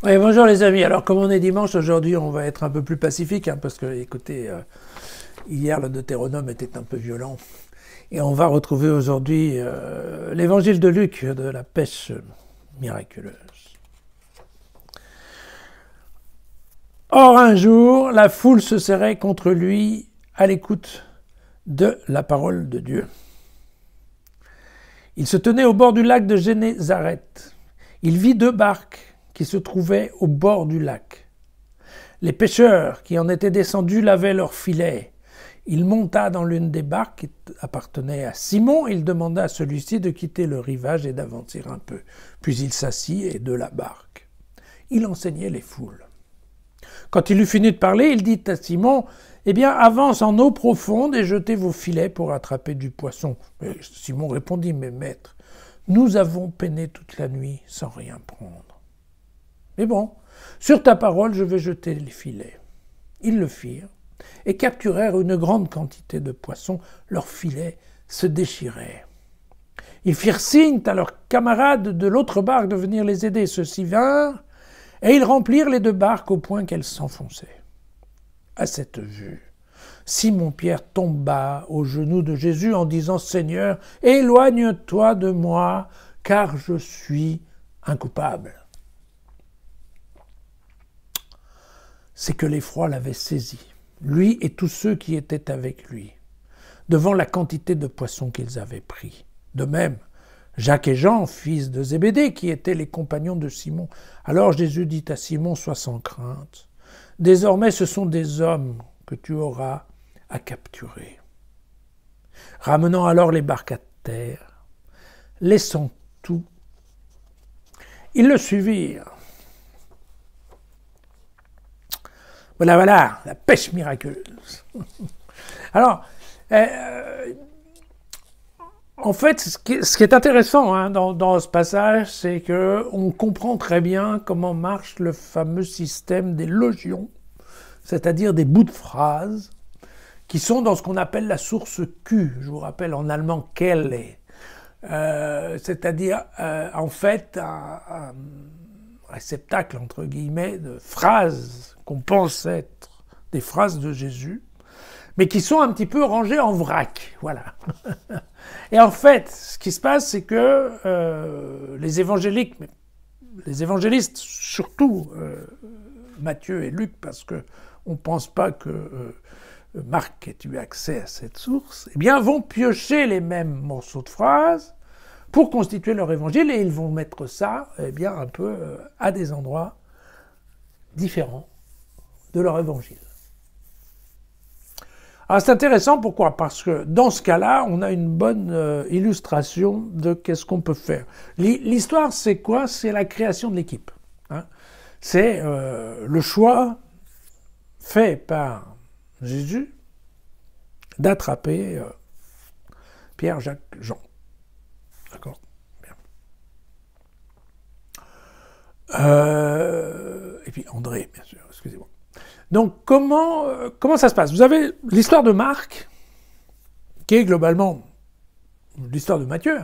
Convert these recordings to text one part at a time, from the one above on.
Oui, bonjour les amis. Alors, comme on est dimanche, aujourd'hui, on va être un peu plus pacifique, parce que, écoutez, hier, le Deutéronome était un peu violent. Et on va retrouver aujourd'hui l'évangile de Luc, de la pêche miraculeuse. Or, un jour, la foule se serrait contre lui à l'écoute de la parole de Dieu. Il se tenait au bord du lac de Génézareth. Il vit 2 barques qui se trouvaient au bord du lac. Les pêcheurs qui en étaient descendus lavaient leurs filets. Il monta dans l'une des barques qui appartenait à Simon et il demanda à celui-ci de quitter le rivage et d'avancer un peu. Puis il s'assit et de la barque. Il enseignait les foules. Quand il eut fini de parler, il dit à Simon, « Eh bien, avance en eau profonde et jetez vos filets pour attraper du poisson. » Mais Simon répondit, « Mais maître, nous avons peiné toute la nuit sans rien prendre. Mais bon, sur ta parole, je vais jeter les filets. » Ils le firent et capturèrent une grande quantité de poissons. Leurs filets se déchiraient. Ils firent signe à leurs camarades de l'autre barque de venir les aider. Ceux-ci vinrent et ils remplirent les 2 barques au point qu'elles s'enfonçaient. À cette vue, Simon-Pierre tomba aux genoux de Jésus en disant « Seigneur, éloigne-toi de moi, car je suis un coupable. » C'est que l'effroi l'avait saisi, lui et tous ceux qui étaient avec lui, devant la quantité de poissons qu'ils avaient pris. De même, Jacques et Jean, fils de Zébédée, qui étaient les compagnons de Simon. Alors Jésus dit à Simon, « Sois sans crainte. Désormais, ce sont des hommes que tu auras à capturer. » Ramenant alors les barques à terre, laissant tout, ils le suivirent. Voilà, la pêche miraculeuse. Alors, en fait, ce qui est intéressant dans ce passage, c'est qu'on comprend très bien comment marche le fameux système des logions, c'est-à-dire des bouts de phrases, qui sont dans ce qu'on appelle la source Q. Je vous rappelle en allemand « Quelle », c'est-à-dire, en fait, un réceptacle, entre guillemets, de phrases qu'on pense être des phrases de Jésus, mais qui sont un petit peu rangées en vrac, voilà. Et en fait, ce qui se passe, c'est que les évangélistes, surtout Matthieu et Luc, parce qu'on ne pense pas que Marc ait eu accès à cette source, eh bien, vont piocher les mêmes morceaux de phrases pour constituer leur évangile, et ils vont mettre ça, eh bien, un peu à des endroits différents de leur évangile. Alors c'est intéressant, pourquoi? Parce que dans ce cas-là, on a une bonne illustration de qu'est-ce qu'on peut faire. L'histoire, c'est quoi? C'est la création de l'équipe. C'est le choix fait par Jésus d'attraper Pierre, Jacques, Jean. D'accord? Bien. Et puis André, bien sûr, excusez-moi. Donc, comment ça se passe? Vous avez l'histoire de Marc, qui est globalement l'histoire de Matthieu.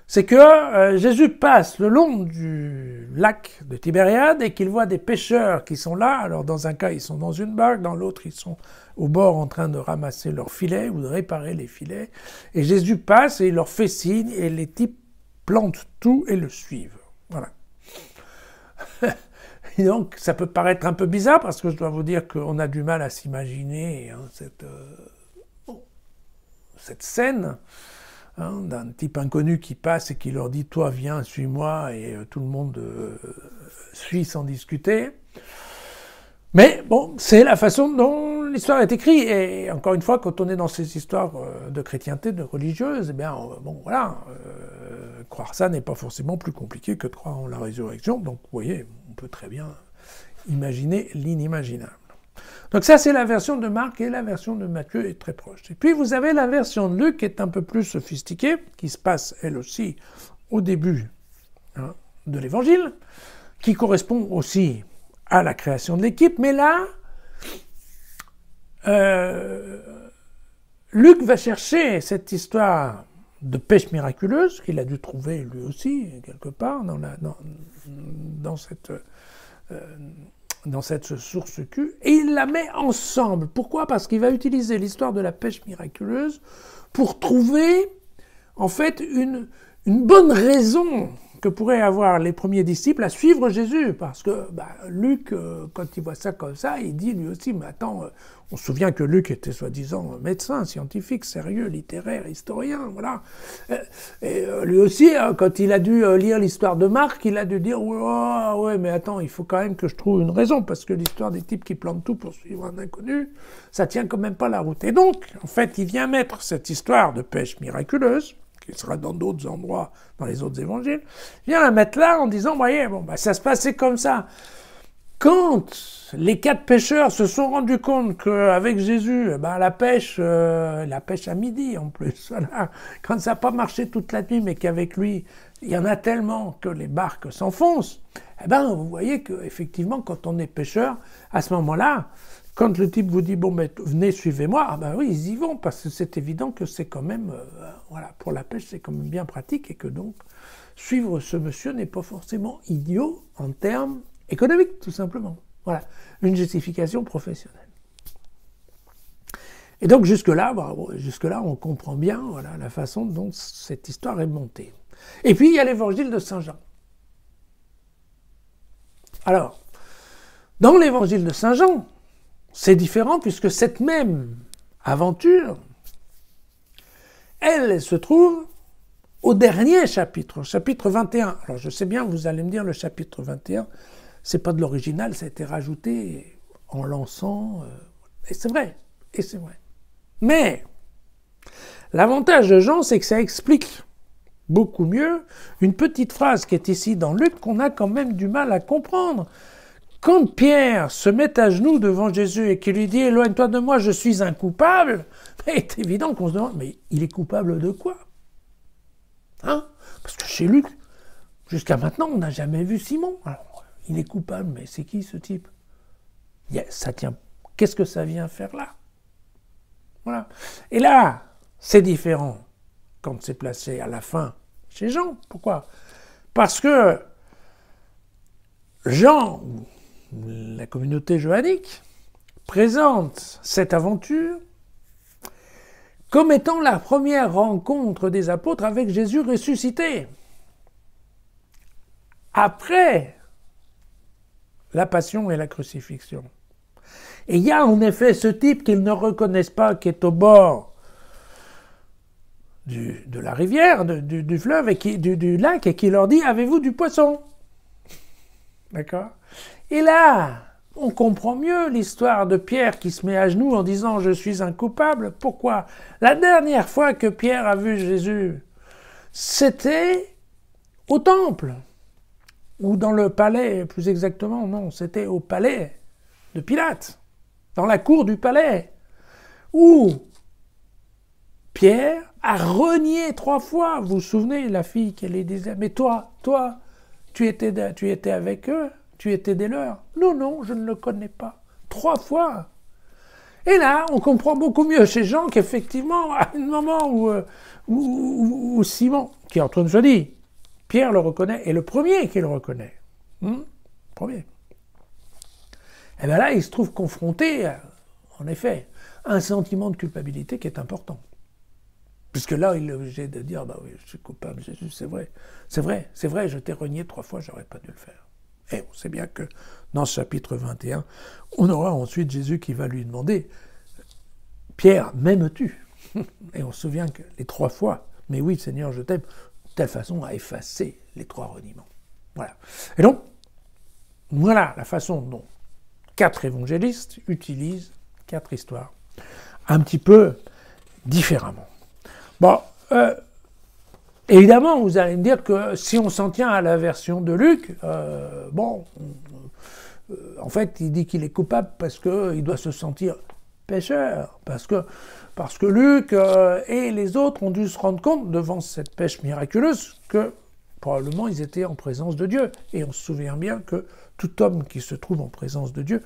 C'est que Jésus passe le long du lac de Tibériade et qu'il voit des pêcheurs qui sont là. Alors, dans un cas, ils sont dans une barque, dans l'autre, ils sont au bord en train de ramasser leurs filets ou de réparer les filets. Et Jésus passe et il leur fait signe et les types plantent tout et le suivent. Voilà. Et donc, ça peut paraître un peu bizarre parce que je dois vous dire qu'on a du mal à s'imaginer cette scène d'un type inconnu qui passe et qui leur dit « Toi, viens, suis-moi » et tout le monde suit sans discuter. Mais bon, c'est la façon dont l'histoire est écrite. Et encore une fois, quand on est dans ces histoires de chrétienté, de religieuse, eh bien, bon, voilà, croire ça n'est pas forcément plus compliqué que de croire en la résurrection. Donc, vous voyez, on peut très bien imaginer l'inimaginable. Donc ça, c'est la version de Marc et la version de Matthieu est très proche. Et puis, vous avez la version de Luc qui est un peu plus sophistiquée, qui se passe, elle aussi, au début de l'Évangile, qui correspond aussi à la création de l'équipe. Mais là, Luc va chercher cette histoire de pêche miraculeuse qu'il a dû trouver lui aussi, quelque part, dans cette source Q, et il la met ensemble. Pourquoi? Parce qu'il va utiliser l'histoire de la pêche miraculeuse pour trouver, en fait, une bonne raison que pourraient avoir les premiers disciples à suivre Jésus. Parce que Luc, quand il voit ça comme ça, il dit lui aussi, mais attends, on se souvient que Luc était soi-disant médecin, scientifique, sérieux, littéraire, historien, voilà. Et lui aussi, quand il a dû lire l'histoire de Marc, il a dû dire, oh, ouais, mais attends, il faut quand même que je trouve une raison, parce que l'histoire des types qui plantent tout pour suivre un inconnu, ça tient quand même pas la route. Et donc, en fait, il vient mettre cette histoire de pêche miraculeuse, qui sera dans d'autres endroits, dans les autres évangiles, vient la mettre là en disant, voyez, ça se passait comme ça. Quand les 4 pêcheurs se sont rendus compte qu'avec Jésus, la pêche à midi en plus, voilà. Quand ça n'a pas marché toute la nuit, mais qu'avec lui, il y en a tellement que les barques s'enfoncent, vous voyez qu'effectivement, quand on est pêcheur, à ce moment-là, quand le type vous dit, venez, suivez-moi, oui, ils y vont, parce que c'est évident que c'est quand même, pour la pêche, c'est quand même bien pratique, et que donc, suivre ce monsieur n'est pas forcément idiot en termes économiques, tout simplement. Voilà, une justification professionnelle. Et donc, jusque-là, on comprend bien, la façon dont cette histoire est montée. Et puis, il y a l'évangile de Saint Jean. Alors, dans l'évangile de Saint Jean, c'est différent puisque cette même aventure, elle se trouve au dernier chapitre 21. Alors je sais bien, vous allez me dire, le chapitre 21, c'est pas de l'original, ça a été rajouté en lançant, et c'est vrai. Mais l'avantage de Jean, c'est que ça explique beaucoup mieux une petite phrase qui est ici dans Luc qu'on a quand même du mal à comprendre. Quand Pierre se met à genoux devant Jésus et qu'il lui dit « Éloigne-toi de moi, je suis un coupable », il est évident qu'on se demande « Mais il est coupable de quoi ?» Parce que chez Luc, jusqu'à maintenant, on n'a jamais vu Simon. Alors, il est coupable, mais c'est qui ce type? Ça tient. Qu'est-ce que ça vient faire là? Voilà. Et là, c'est différent quand c'est placé à la fin chez Jean. Pourquoi? Parce que Jean, la communauté johannique, présente cette aventure comme étant la première rencontre des apôtres avec Jésus ressuscité. Après la passion et la crucifixion. Et il y a en effet ce type qu'ils ne reconnaissent pas, qui est au bord de la rivière, du fleuve, et du lac, et qui leur dit « Avez-vous du poisson ?» D'accord? Et là, on comprend mieux l'histoire de Pierre qui se met à genoux en disant « Je suis un coupable ». Pourquoi? La dernière fois que Pierre a vu Jésus, c'était au temple, ou dans le palais, plus exactement, non, c'était au palais de Pilate, dans la cour du palais, où Pierre a renié 3 fois. Vous vous souvenez, la fille qui lui disait « Mais toi, tu étais avec eux, tu étais des leurs. » « Non, je ne le connais pas. 3 fois. Et là, on comprend beaucoup mieux chez Jean qu'effectivement, à un moment où Simon, qui est en train de se dire, Pierre le reconnaît, et le premier qui le reconnaît. Premier. Et bien là, il se trouve confronté, en effet, à un sentiment de culpabilité qui est important. Puisque là, il est obligé de dire, oui, je suis coupable, Jésus, c'est vrai, je t'ai renié 3 fois, j'aurais pas dû le faire. Et on sait bien que dans ce chapitre 21, on aura ensuite Jésus qui va lui demander, Pierre, m'aimes-tu? Et on se souvient que les 3 fois, mais oui, Seigneur, je t'aime, de telle façon à effacer les 3 reniements. Voilà. Et donc, voilà la façon dont 4 évangélistes utilisent 4 histoires, un petit peu différemment. Bon, évidemment, vous allez me dire que si on s'en tient à la version de Luc, en fait, il dit qu'il est coupable parce qu'il doit se sentir pécheur, parce que Luc et les autres ont dû se rendre compte devant cette pêche miraculeuse que probablement ils étaient en présence de Dieu. Et on se souvient bien que tout homme qui se trouve en présence de Dieu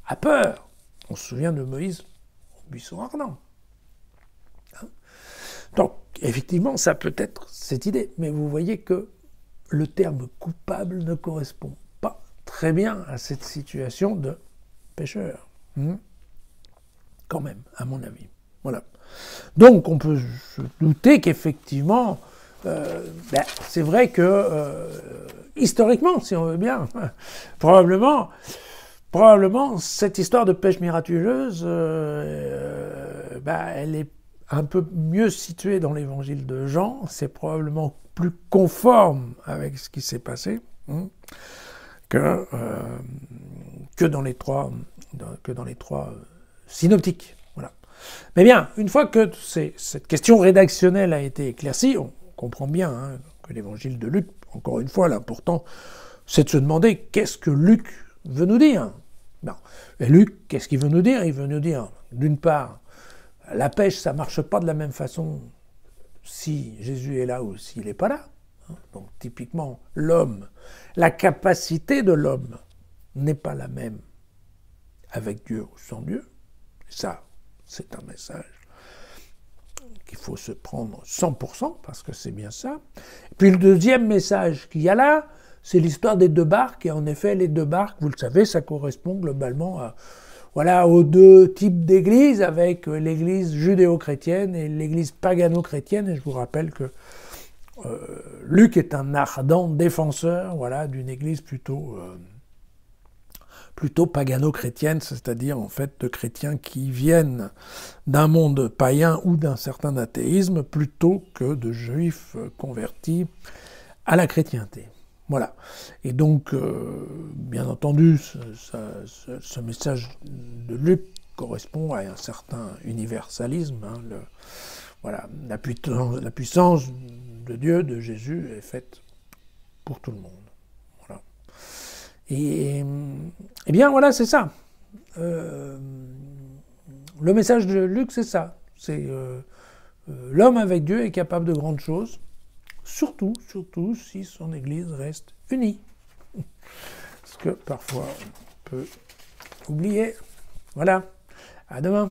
a peur. On se souvient de Moïse au buisson ardent. Donc, effectivement, ça peut être cette idée, mais vous voyez que le terme coupable ne correspond pas très bien à cette situation de pécheur. Quand même, à mon avis. Voilà. Donc, on peut se douter qu'effectivement, c'est vrai que, historiquement, si on veut bien, probablement, cette histoire de pêche miraculeuse, elle est un peu mieux située dans l'évangile de Jean, c'est probablement plus conforme avec ce qui s'est passé que dans les trois synoptiques. Voilà. Mais bien, une fois que cette question rédactionnelle a été éclaircie, on comprend bien que l'évangile de Luc, encore une fois, l'important, c'est de se demander qu'est-ce que Luc veut nous dire. Bon. Et Luc, qu'est-ce qu'il veut nous dire? Il veut nous dire, d'une part, la pêche, ça ne marche pas de la même façon si Jésus est là ou s'il n'est pas là. Donc typiquement, l'homme, la capacité de l'homme n'est pas la même avec Dieu ou sans Dieu. Et ça, c'est un message qu'il faut se prendre 100%, parce que c'est bien ça. Et puis le deuxième message qu'il y a là, c'est l'histoire des deux barques. Et en effet, les deux barques, vous le savez, ça correspond globalement aux deux types d'églises, avec l'église judéo-chrétienne et l'église pagano-chrétienne. Et je vous rappelle que Luc est un ardent défenseur d'une église plutôt pagano-chrétienne, c'est-à-dire en fait de chrétiens qui viennent d'un monde païen ou d'un certain athéisme, plutôt que de juifs convertis à la chrétienté. Voilà. Et donc, bien entendu, ce message de Luc correspond à un certain universalisme. La puissance de Dieu, de Jésus, est faite pour tout le monde. Voilà. Et bien, voilà, c'est ça. Le message de Luc, c'est ça. C'est l'homme avec Dieu est capable de grandes choses. Surtout si son Église reste unie. Ce que parfois on peut oublier. Voilà, à demain.